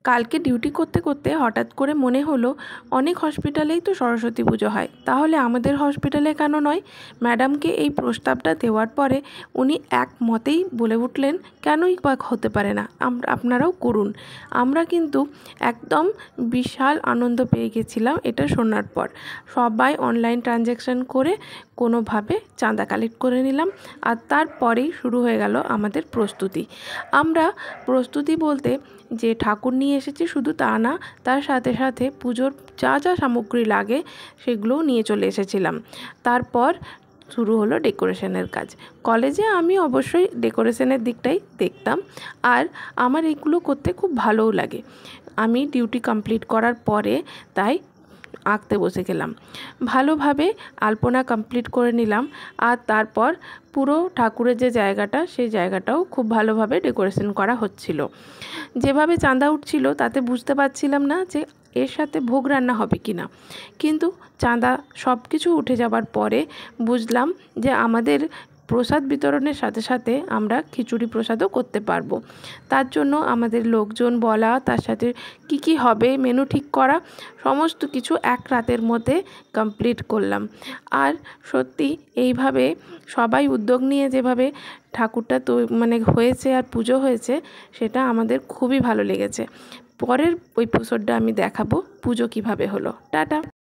কালকে ডিউটি করতে করতে হঠাৎ করে মনে হলো অনেক হসপিটালেই তো সরস্বতী পুজো হয়, তাহলে আমাদের হসপিটালে কেন নয়? ম্যাডামকে এই প্রস্তাবটা দেওয়ার পরে উনি একমতেই বলে উঠলেন, কেনই বা হতে পারে না, আপনারাও করুন। আমরা কিন্তু একদম বিশাল আনন্দ পেয়ে গেছিলাম এটা শোনার পর। সবাই অনলাইন ট্রানজ্যাকশান করে কোনোভাবে চাঁদা কালেক্ট করে নিলাম, আর তারপরেই শুরু হয়ে গেল আমাদের প্রস্তুতি। আমরা প্রস্তুতি বলতে যে ঠাকুর নিয়ে এসেছি শুধু তা না, তার সাথে সাথে পুজোর যা যা সামগ্রী লাগে সেগুলোও নিয়ে চলে এসেছিলাম। তারপর শুরু হলো ডেকোরেশনের কাজ। কলেজে আমি অবশ্যই ডেকোরেশনের দিকটাই দেখতাম, আর আমার এগুলো করতে খুব ভালোও লাগে। আমি ডিউটি কমপ্লিট করার পরে তাই আঁকতে বসে গেলাম। ভালোভাবে আলপনা কমপ্লিট করে নিলাম, আর তারপর পুরো ঠাকুরের যে জায়গাটা সেই জায়গাটাও খুব ভালোভাবে ডেকোরেশন করা হচ্ছিল। যেভাবে চাঁদা উঠছিল তাতে বুঝতে পারছিলাম না যে এর সাথে ভোগ রান্না হবে কি না, কিন্তু চাঁদা সব কিছু উঠে যাবার পরে বুঝলাম যে আমাদের প্রসাদ বিতরণের সাথে সাথে আমরা খিচুড়ি প্রসাদও করতে পারবো। তার জন্য আমাদের লোকজন বলা, তার সাথে কি হবে মেনু ঠিক করা, সমস্ত কিছু এক রাতের মধ্যে কমপ্লিট করলাম। আর সত্যি এইভাবে সবাই উদ্যোগ নিয়ে যেভাবে ঠাকুরটা তো হয়েছে আর পুজো হয়েছে, সেটা আমাদের খুবই ভালো লেগেছে। পরের এপিসোডটা আমি দেখাবো পুজো কিভাবে হলো। টাটা।